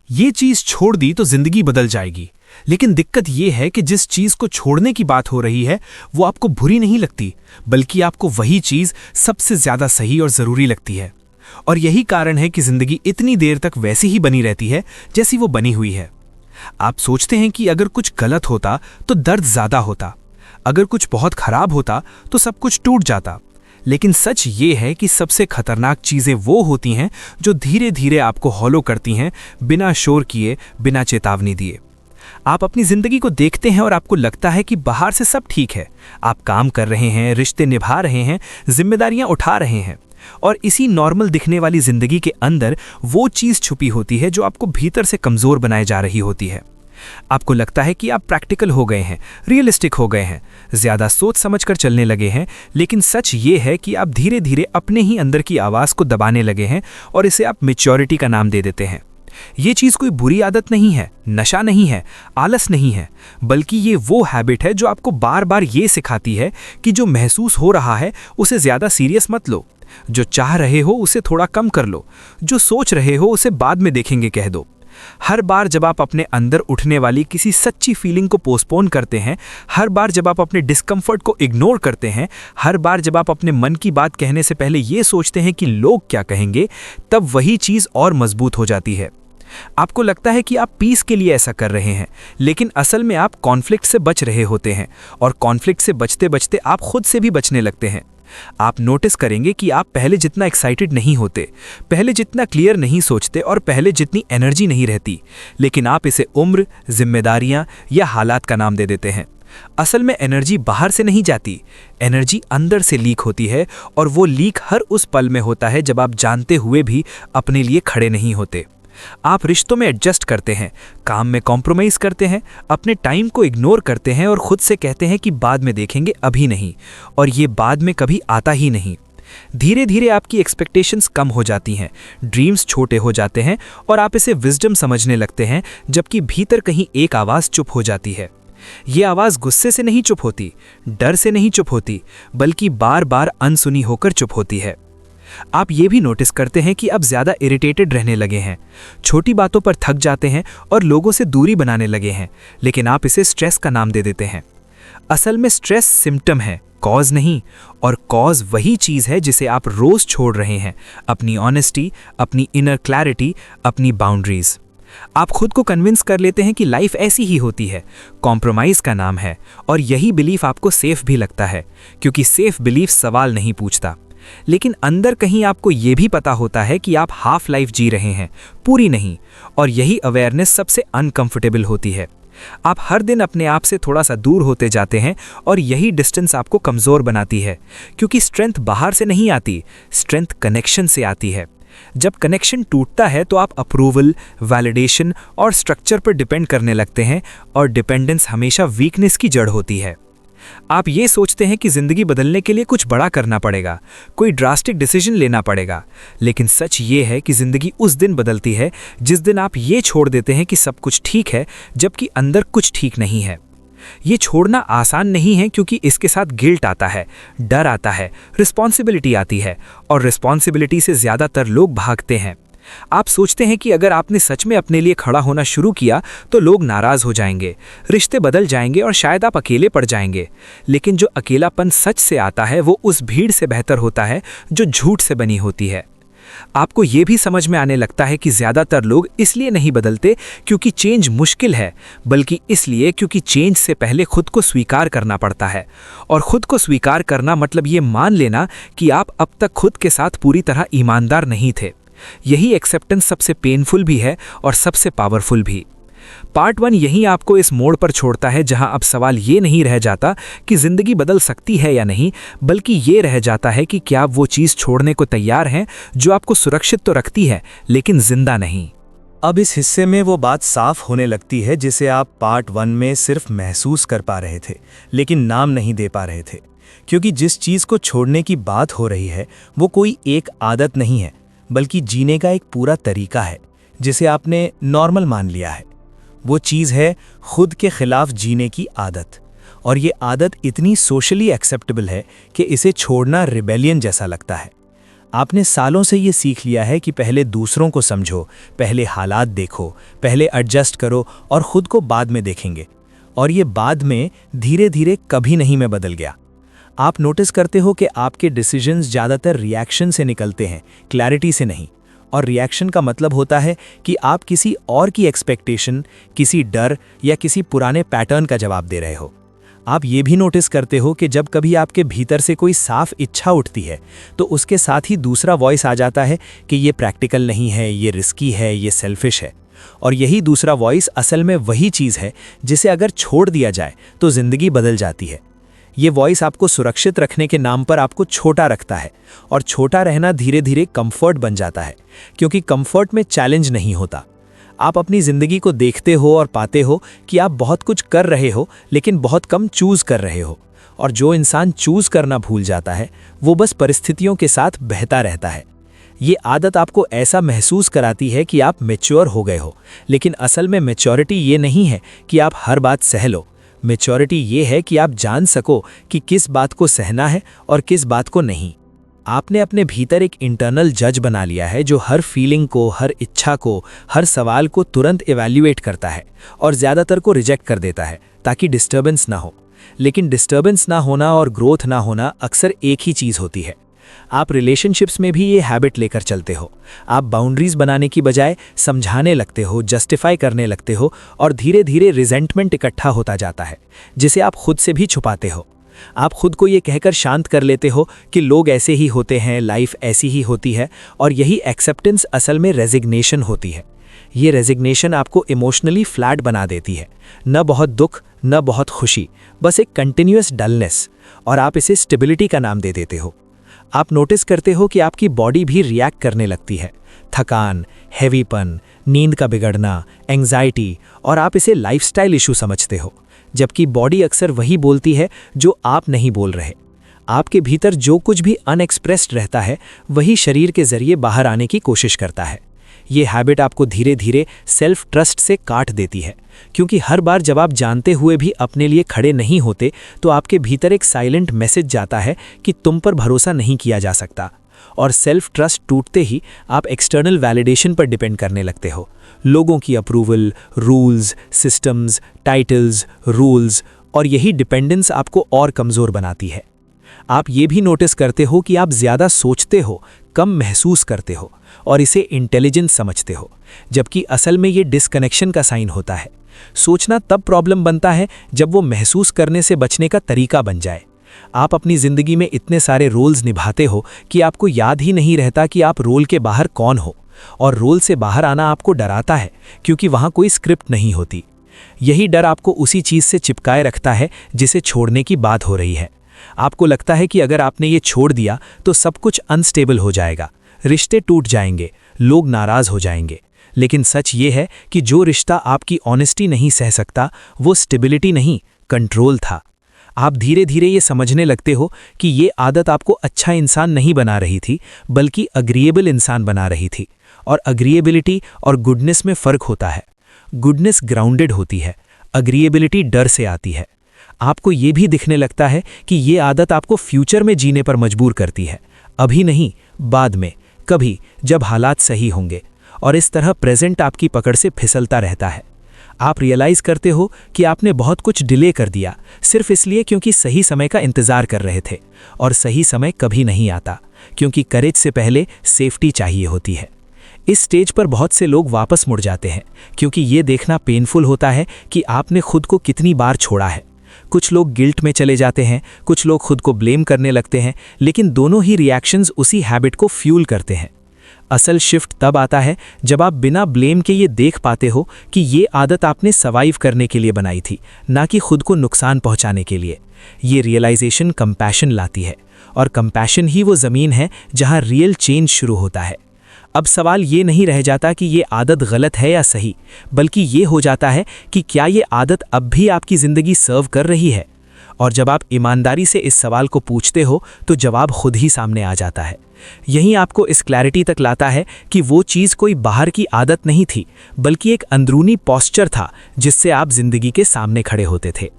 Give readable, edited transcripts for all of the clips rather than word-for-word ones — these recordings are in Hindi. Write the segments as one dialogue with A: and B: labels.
A: ये चीज छोड़ दी तो जिंदगी बदल जाएगी। लेकिन दिक्कत ये है कि जिस चीज को छोड़ने की बात हो रही है वो आपको बुरी नहीं लगती, बल्कि आपको वही चीज सबसे ज्यादा सही और जरूरी लगती है। और यही कारण है कि जिंदगी इतनी देर तक वैसी ही बनी रहती है जैसी वो बनी हुई है। आप सोचते हैं कि अगर कुछ गलत होता तो दर्द ज्यादा होता, अगर कुछ बहुत खराब होता तो सब कुछ टूट जाता। लेकिन सच ये है कि सबसे खतरनाक चीजें वो होती हैं जो धीरे धीरे आपको हॉलो करती हैं, बिना शोर किए, बिना चेतावनी दिए। आप अपनी जिंदगी को देखते हैं और आपको लगता है कि बाहर से सब ठीक है, आप काम कर रहे हैं, रिश्ते निभा रहे हैं, जिम्मेदारियां उठा रहे हैं, और इसी नॉर्मल दिखने वाली जिंदगी के अंदर वो चीज छुपी होती है जो आपको भीतर से कमजोर बनाए जा रही होती है। आपको लगता है कि आप प्रैक्टिकल हो गए हैं, रियलिस्टिक हो गए हैं, ज्यादा सोच समझकर चलने लगे हैं, लेकिन सच ये है कि आप धीरे धीरे अपने ही अंदर की आवाज को दबाने लगे हैं और इसे आप मैच्योरिटी का नाम दे देते हैं। ये चीज कोई बुरी आदत नहीं है, नशा नहीं है, आलस नहीं है, बल्कि ये वो हैबिट है जो आपको बार बार ये सिखाती है कि जो महसूस हो रहा है उसे ज्यादा सीरियस मत लो, जो चाह रहे हो उसे थोड़ा कम कर लो, जो सोच रहे हो उसे बाद में देखेंगे कह दो। हर बार जब आप अपने अंदर उठने वाली किसी सच्ची फीलिंग को पोस्टपोन करते हैं, हर बार जब आप अपने डिस्कम्फर्ट को इग्नोर करते हैं, हर बार जब आप अपने मन की बात कहने से पहले ये सोचते हैं कि लोग क्या कहेंगे, तब वही चीज़ और मजबूत हो जाती है। आपको लगता है कि आप पीस के लिए ऐसा कर रहे हैं, लेकिन असल में आप कॉन्फ्लिक्ट से बच रहे होते हैं, और कॉन्फ्लिक्ट से बचते बचते आप खुद से भी बचने लगते हैं। आप नोटिस करेंगे कि आप पहले जितना एक्साइटेड नहीं होते, पहले जितना क्लियर नहीं सोचते और पहले जितनी एनर्जी नहीं रहती, लेकिन आप इसे उम्र, जिम्मेदारियां या हालात का नाम दे देते हैं। असल में एनर्जी बाहर से नहीं जाती, एनर्जी अंदर से लीक होती है, और वो लीक हर उस पल में होता है जब आप जानते हुए भी अपने लिए खड़े नहीं होते। आप रिश्तों में एडजस्ट करते हैं, काम में कॉम्प्रोमाइज़ करते हैं, अपने टाइम को इग्नोर करते हैं और खुद से कहते हैं कि बाद में देखेंगे, अभी नहीं, और ये बाद में कभी आता ही नहीं। धीरे धीरे आपकी एक्सपेक्टेशंस कम हो जाती हैं, ड्रीम्स छोटे हो जाते हैं, और आप इसे विजडम समझने लगते हैं, जबकि भीतर कहीं एक आवाज़ चुप हो जाती है। ये आवाज़ गुस्से से नहीं चुप होती, डर से नहीं चुप होती, बल्कि बार बार अनसुनी होकर चुप होती है। आप ये भी नोटिस करते हैं कि अब ज़्यादा इरिटेटेड रहने लगे हैं, छोटी बातों पर थक जाते हैं और लोगों से दूरी बनाने लगे हैं, लेकिन आप इसे स्ट्रेस का नाम दे देते हैं। असल में स्ट्रेस सिम्टम है, कॉज नहीं, और कॉज वही चीज़ है जिसे आप रोज़ छोड़ रहे हैं, अपनी ऑनेस्टी, अपनी इनर क्लैरिटी, अपनी बाउंड्रीज। आप खुद को कन्विंस कर लेते हैं कि लाइफ ऐसी ही होती है, कॉम्प्रोमाइज़ का नाम है, और यही बिलीफ आपको सेफ भी लगता है, क्योंकि सेफ बिलीफ सवाल नहीं पूछता। लेकिन अंदर कहीं आपको ये भी पता होता है कि आप हाफ लाइफ जी रहे हैं, पूरी नहीं, और यही अवेयरनेस सबसे अनकंफर्टेबल होती है। आप हर दिन अपने आप से थोड़ा सा दूर होते जाते हैं, और यही डिस्टेंस आपको कमज़ोर बनाती है, क्योंकि स्ट्रेंथ बाहर से नहीं आती, स्ट्रेंथ कनेक्शन से आती है। जब कनेक्शन टूटता है तो आप अप्रूवल, वैलिडेशन और स्ट्रक्चर पर डिपेंड करने लगते हैं, और डिपेंडेंस हमेशा वीकनेस की जड़ होती है। आप ये सोचते हैं कि ज़िंदगी बदलने के लिए कुछ बड़ा करना पड़ेगा, कोई ड्रास्टिक डिसीजन लेना पड़ेगा, लेकिन सच ये है कि ज़िंदगी उस दिन बदलती है जिस दिन आप ये छोड़ देते हैं कि सब कुछ ठीक है, जबकि अंदर कुछ ठीक नहीं है। ये छोड़ना आसान नहीं है, क्योंकि इसके साथ गिल्ट आता है, डर आता है, रिस्पॉन्सिबिलिटी आती है, और रिस्पॉन्सिबिलिटी से ज़्यादातर लोग भागते हैं। आप सोचते हैं कि अगर आपने सच में अपने लिए खड़ा होना शुरू किया तो लोग नाराज हो जाएंगे, रिश्ते बदल जाएंगे, और शायद आप अकेले पड़ जाएंगे। लेकिन जो अकेलापन सच से आता है वो उस भीड़ से बेहतर होता है जो झूठ से बनी होती है। आपको ये भी समझ में आने लगता है कि ज़्यादातर लोग इसलिए नहीं बदलते क्योंकि चेंज मुश्किल है, बल्कि इसलिए क्योंकि चेंज से पहले खुद को स्वीकार करना पड़ता है। और खुद को स्वीकार करना मतलब ये मान लेना कि आप अब तक खुद के साथ पूरी तरह ईमानदार नहीं थे। यही एक्सेप्टेंस सबसे पेनफुल भी है और सबसे पावरफुल भी। पार्ट 1 यहीं आपको इस मोड़ पर छोड़ता है जहां अब सवाल ये नहीं रह जाता कि जिंदगी बदल सकती है या नहीं, बल्कि ये रह जाता है कि क्या आप वो चीज़ छोड़ने को तैयार हैं जो आपको सुरक्षित तो रखती है लेकिन जिंदा नहीं।
B: अब इस हिस्से में वो बात साफ होने लगती है जिसे आप पार्ट 1 में सिर्फ महसूस कर पा रहे थे, लेकिन नाम नहीं दे पा रहे थे। क्योंकि जिस चीज़ को छोड़ने की बात हो रही है वो कोई एक आदत नहीं है, बल्कि जीने का एक पूरा तरीका है जिसे आपने नॉर्मल मान लिया है। वो चीज़ है खुद के खिलाफ जीने की आदत, और ये आदत इतनी सोशली एक्सेप्टेबल है कि इसे छोड़ना रिबेलियन जैसा लगता है। आपने सालों से ये सीख लिया है कि पहले दूसरों को समझो, पहले हालात देखो, पहले एडजस्ट करो और खुद को बाद में देखेंगे। और ये बाद में धीरे धीरे कभी नहीं में बदल गया। आप नोटिस करते हो कि आपके डिसीजंस ज़्यादातर रिएक्शन से निकलते हैं, क्लैरिटी से नहीं। और रिएक्शन का मतलब होता है कि आप किसी और की एक्सपेक्टेशन, किसी डर या किसी पुराने पैटर्न का जवाब दे रहे हो। आप ये भी नोटिस करते हो कि जब कभी आपके भीतर से कोई साफ इच्छा उठती है तो उसके साथ ही दूसरा वॉइस आ जाता है कि ये प्रैक्टिकल नहीं है, ये रिस्की है, ये सेल्फिश है। और यही दूसरा वॉइस असल में वही चीज़ है जिसे अगर छोड़ दिया जाए तो ज़िंदगी बदल जाती है। ये वॉइस आपको सुरक्षित रखने के नाम पर आपको छोटा रखता है, और छोटा रहना धीरे धीरे कंफर्ट बन जाता है, क्योंकि कंफर्ट में चैलेंज नहीं होता। आप अपनी ज़िंदगी को देखते हो और पाते हो कि आप बहुत कुछ कर रहे हो लेकिन बहुत कम चूज़ कर रहे हो। और जो इंसान चूज़ करना भूल जाता है वो बस परिस्थितियों के साथ बहता रहता है। ये आदत आपको ऐसा महसूस कराती है कि आप मैच्योर हो गए हो, लेकिन असल में मैच्योरिटी ये नहीं है कि आप हर बात सह लो। मैच्योरिटी ये है कि आप जान सको कि किस बात को सहना है और किस बात को नहीं। आपने अपने भीतर एक इंटरनल जज बना लिया है जो हर फीलिंग को, हर इच्छा को, हर सवाल को तुरंत इवैल्यूएट करता है और ज़्यादातर को रिजेक्ट कर देता है ताकि डिस्टर्बेंस ना हो। लेकिन डिस्टर्बेंस ना होना और ग्रोथ ना होना अक्सर एक ही चीज़ होती है। आप रिलेशनशिप्स में भी ये हैबिट लेकर चलते हो। आप बाउंड्रीज बनाने की बजाय समझाने लगते हो, जस्टिफाई करने लगते हो, और धीरे धीरे रिजेंटमेंट इकट्ठा होता जाता है जिसे आप खुद से भी छुपाते हो। आप खुद को ये कहकर शांत कर लेते हो कि लोग ऐसे ही होते हैं, लाइफ ऐसी ही होती है, और यही एक्सेप्टेंस असल में रेजिग्नेशन होती है। ये रेजिग्नेशन आपको इमोशनली फ्लैट बना देती है, न बहुत दुख न बहुत खुशी, बस एक कंटिन्यूअस डलनेस, और आप इसे स्टेबिलिटी का नाम दे देते हो। आप नोटिस करते हो कि आपकी बॉडी भी रिएक्ट करने लगती है, थकान, हैवीपन, नींद का बिगड़ना, एंग्जाइटी, और आप इसे लाइफस्टाइल इशू समझते हो, जबकि बॉडी अक्सर वही बोलती है जो आप नहीं बोल रहे। आपके भीतर जो कुछ भी अनएक्सप्रेस्ड रहता है वही शरीर के जरिए बाहर आने की कोशिश करता है। ये हैबिट आपको धीरे धीरे सेल्फ ट्रस्ट से काट देती है, क्योंकि हर बार जब आप जानते हुए भी अपने लिए खड़े नहीं होते तो आपके भीतर एक साइलेंट मैसेज जाता है कि तुम पर भरोसा नहीं किया जा सकता। और सेल्फ ट्रस्ट टूटते ही आप एक्सटर्नल वैलिडेशन पर डिपेंड करने लगते हो, लोगों की approval, rules, systems, titles, rules, और यही डिपेंडेंस आपको और कमज़ोर बनाती है। आप ये भी नोटिस करते हो कि आप ज़्यादा सोचते हो, कम महसूस करते हो, और इसे इंटेलिजेंस समझते हो, जबकि असल में ये डिस्कनेक्शन का साइन होता है। सोचना तब प्रॉब्लम बनता है जब वो महसूस करने से बचने का तरीका बन जाए। आप अपनी ज़िंदगी में इतने सारे रोल्स निभाते हो कि आपको याद ही नहीं रहता कि आप रोल के बाहर कौन हो, और रोल से बाहर आना आपको डराता है क्योंकि वहाँ कोई स्क्रिप्ट नहीं होती। यही डर आपको उसी चीज़ से चिपकाए रखता है जिसे छोड़ने की बात हो रही है। आपको लगता है कि अगर आपने ये छोड़ दिया तो सब कुछ अनस्टेबल हो जाएगा, रिश्ते टूट जाएंगे, लोग नाराज़ हो जाएंगे। लेकिन सच ये है कि जो रिश्ता आपकी ऑनेस्टी नहीं सह सकता वो स्टेबिलिटी नहीं, कंट्रोल था। आप धीरे धीरे ये समझने लगते हो कि ये आदत आपको अच्छा इंसान नहीं बना रही थी, बल्कि अग्रीएबल इंसान बना रही थी। और अग्रीएबिलिटी और गुडनेस में फ़र्क होता है। गुडनेस ग्राउंडेड होती है, अग्रीएबिलिटी डर से आती है। आपको ये भी दिखने लगता है कि ये आदत आपको फ्यूचर में जीने पर मजबूर करती है, अभी नहीं, बाद में, कभी जब हालात सही होंगे। और इस तरह प्रेजेंट आपकी पकड़ से फिसलता रहता है। आप रियलाइज़ करते हो कि आपने बहुत कुछ डिले कर दिया सिर्फ इसलिए क्योंकि सही समय का इंतज़ार कर रहे थे, और सही समय कभी नहीं आता, क्योंकि करेज से पहले सेफ्टी चाहिए होती है। इस स्टेज पर बहुत से लोग वापस मुड़ जाते हैं क्योंकि ये देखना पेनफुल होता है कि आपने खुद को कितनी बार छोड़ा है। कुछ लोग गिल्ट में चले जाते हैं, कुछ लोग खुद को ब्लेम करने लगते हैं, लेकिन दोनों ही रिएक्शंस उसी हैबिट को फ्यूल करते हैं। असल शिफ्ट तब आता है जब आप बिना ब्लेम के ये देख पाते हो कि ये आदत आपने सर्वाइव करने के लिए बनाई थी, ना कि खुद को नुकसान पहुंचाने के लिए। ये रियलाइजेशन कंपैशन लाती है, और कंपैशन ही वो ज़मीन है जहां रियल चेंज शुरू होता है। अब सवाल ये नहीं रह जाता कि ये आदत गलत है या सही, बल्कि ये हो जाता है कि क्या ये आदत अब भी आपकी ज़िंदगी सर्व कर रही है। और जब आप ईमानदारी से इस सवाल को पूछते हो तो जवाब खुद ही सामने आ जाता है। यही आपको इस क्लैरिटी तक लाता है कि वो चीज़ कोई बाहर की आदत नहीं थी, बल्कि एक अंदरूनी पॉस्चर था जिससे आप जिंदगी के सामने खड़े होते थे।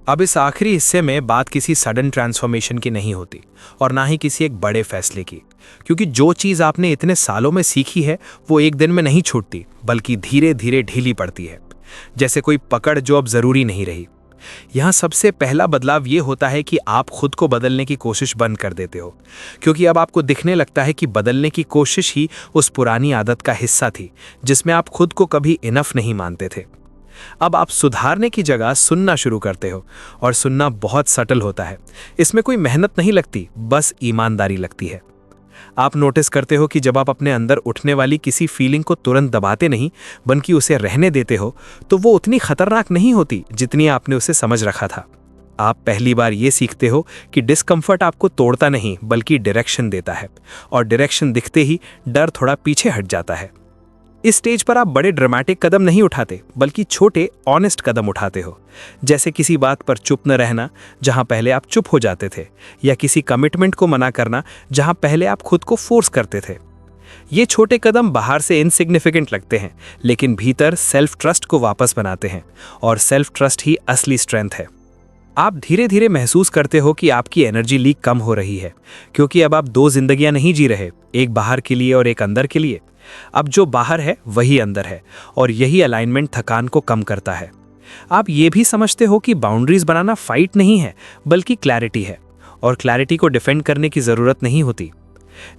A: अब इस आखिरी हिस्से में बात किसी सडन ट्रांसफॉर्मेशन की नहीं होती और ना ही किसी एक बड़े फैसले की, क्योंकि जो चीज़ आपने इतने सालों में सीखी है वो एक दिन में नहीं छूटती, बल्कि धीरे धीरे ढीली पड़ती है, जैसे कोई पकड़ जो अब ज़रूरी नहीं रही। यहाँ सबसे पहला बदलाव ये होता है कि आप खुद को बदलने की कोशिश बंद कर देते हो, क्योंकि अब आपको दिखने लगता है कि बदलने की कोशिश ही उस पुरानी आदत का हिस्सा थी जिसमें आप खुद को कभी इनफ नहीं मानते थे। अब आप सुधारने की जगह सुनना शुरू करते हो, और सुनना बहुत सटल होता है। इसमें कोई मेहनत नहीं लगती, बस ईमानदारी लगती है। आप नोटिस करते हो कि जब आप अपने अंदर उठने वाली किसी फीलिंग को तुरंत दबाते नहीं, बल्कि उसे रहने देते हो, तो वो उतनी खतरनाक नहीं होती जितनी आपने उसे समझ रखा था। आप पहली बार ये सीखते हो कि डिस्कम्फर्ट आपको तोड़ता नहीं, बल्कि डायरेक्शन देता है, और डायरेक्शन दिखते ही डर थोड़ा पीछे हट जाता है। इस स्टेज पर आप बड़े ड्रामेटिक कदम नहीं उठाते, बल्कि छोटे ऑनेस्ट कदम उठाते हो, जैसे किसी बात पर चुप न रहना जहां पहले आप चुप हो जाते थे, या किसी कमिटमेंट को मना करना जहां पहले आप खुद को फोर्स करते थे। ये छोटे कदम बाहर से इनसिग्निफिकेंट लगते हैं, लेकिन भीतर सेल्फ ट्रस्ट को वापस बनाते हैं, और सेल्फ ट्रस्ट ही असली स्ट्रेंथ है। आप धीरे धीरे महसूस करते हो कि आपकी एनर्जी लीक कम हो रही है, क्योंकि अब आप दो जिंदगियां नहीं जी रहे, एक बाहर के लिए और एक अंदर के लिए। अब जो बाहर है वही अंदर है, और यही अलाइनमेंट थकान को कम करता है। आप ये भी समझते हो कि बाउंड्रीज बनाना फाइट नहीं है, बल्कि क्लैरिटी है, और क्लैरिटी को डिफेंड करने की जरूरत नहीं होती।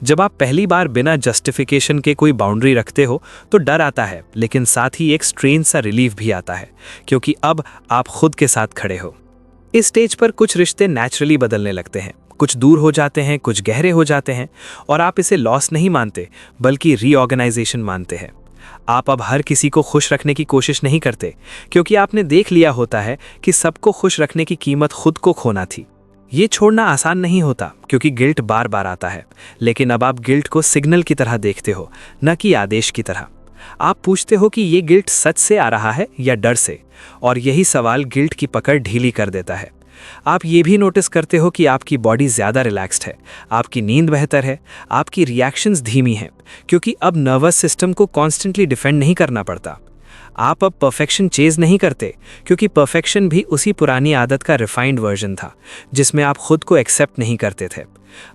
A: जब आप पहली बार बिना जस्टिफिकेशन के कोई बाउंड्री रखते हो तो डर आता है, लेकिन साथ ही एक स्ट्रेंज सा रिलीफ भी आता है, क्योंकि अब आप खुद के साथ खड़े हो। इस स्टेज पर कुछ रिश्ते नेचुरली बदलने लगते हैं, कुछ दूर हो जाते हैं, कुछ गहरे हो जाते हैं, और आप इसे लॉस नहीं मानते, बल्कि रीऑर्गेनाइजेशन मानते हैं। आप अब हर किसी को खुश रखने की कोशिश नहीं करते, क्योंकि आपने देख लिया होता है कि सबको खुश रखने की कीमत खुद को खोना थी। ये छोड़ना आसान नहीं होता, क्योंकि गिल्ट बार बार आता है, लेकिन अब आप गिल्ट को सिग्नल की तरह देखते हो, न कि आदेश की तरह। आप पूछते हो कि ये गिल्ट सच से आ रहा है या डर से, और यही सवाल गिल्ट की पकड़ ढीली कर देता है। आप ये भी नोटिस करते हो कि आपकी बॉडी ज़्यादा रिलैक्स्ड है, आपकी नींद बेहतर है, आपकी रिएक्शंस धीमी हैं, क्योंकि अब नर्वस सिस्टम को कॉन्स्टेंटली डिफेंड नहीं करना पड़ता। आप अब परफेक्शन चेज नहीं करते, क्योंकि परफेक्शन भी उसी पुरानी आदत का रिफाइंड वर्जन था, जिसमें आप खुद को एक्सेप्ट नहीं करते थे।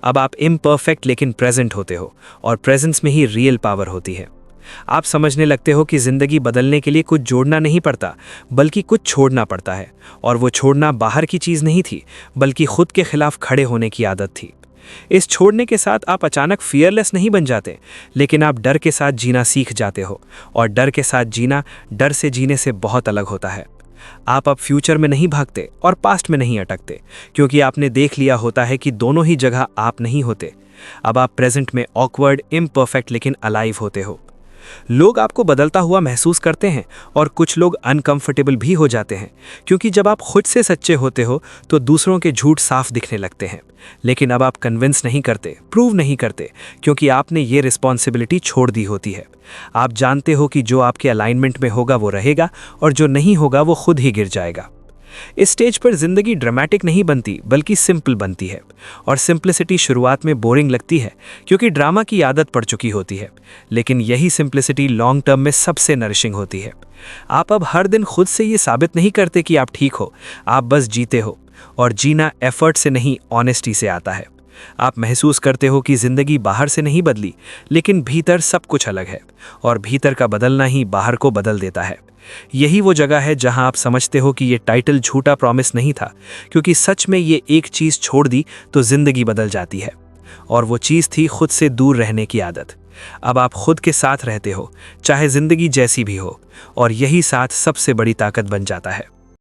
A: अब आप इम्परफेक्ट लेकिन प्रेजेंट होते हो, और प्रेजेंस में ही रियल पावर होती है। आप समझने लगते हो कि जिंदगी बदलने के लिए कुछ जोड़ना नहीं पड़ता, बल्कि कुछ छोड़ना पड़ता है, और वो छोड़ना बाहर की चीज़ नहीं थी, बल्कि खुद के खिलाफ खड़े होने की आदत थी। इस छोड़ने के साथ आप अचानक फियरलेस नहीं बन जाते, लेकिन आप डर के साथ जीना सीख जाते हो, और डर के साथ जीना डर से जीने से बहुत अलग होता है। आप अब फ्यूचर में नहीं भागते और पास्ट में नहीं अटकते, क्योंकि आपने देख लिया होता है कि दोनों ही जगह आप नहीं होते। अब आप प्रेजेंट में ऑकवर्ड, इम्परफेक्ट लेकिन अलाइव होते हो। लोग आपको बदलता हुआ महसूस करते हैं, और कुछ लोग अनकंफर्टेबल भी हो जाते हैं, क्योंकि जब आप खुद से सच्चे होते हो तो दूसरों के झूठ साफ दिखने लगते हैं। लेकिन अब आप कन्विंस नहीं करते, प्रूव नहीं करते, क्योंकि आपने ये रिस्पॉन्सिबिलिटी छोड़ दी होती है। आप जानते हो कि जो आपके अलाइनमेंट में होगा वो रहेगा, और जो नहीं होगा वो खुद ही गिर जाएगा। इस स्टेज पर जिंदगी ड्रामेटिक नहीं बनती, बल्कि सिंपल बनती है, और सिंप्लिसिटी शुरुआत में बोरिंग लगती है, क्योंकि ड्रामा की आदत पड़ चुकी होती है, लेकिन यही सिंप्लिसिटी लॉन्ग टर्म में सबसे नरिशिंग होती है। आप अब हर दिन खुद से ये साबित नहीं करते कि आप ठीक हो, आप बस जीते हो, और जीना एफर्ट से नहीं, ऑनेस्टी से आता है। आप महसूस करते हो कि जिंदगी बाहर से नहीं बदली, लेकिन भीतर सब कुछ अलग है, और भीतर का बदलना ही बाहर को बदल देता है। यही वो जगह है जहां आप समझते हो कि ये टाइटल झूठा प्रॉमिस नहीं था, क्योंकि सच में ये एक चीज़ छोड़ दी तो जिंदगी बदल जाती है, और वो चीज़ थी खुद से दूर रहने की आदत। अब आप खुद के साथ रहते हो, चाहे जिंदगी जैसी भी हो, और यही साथ सबसे बड़ी ताकत बन जाता है।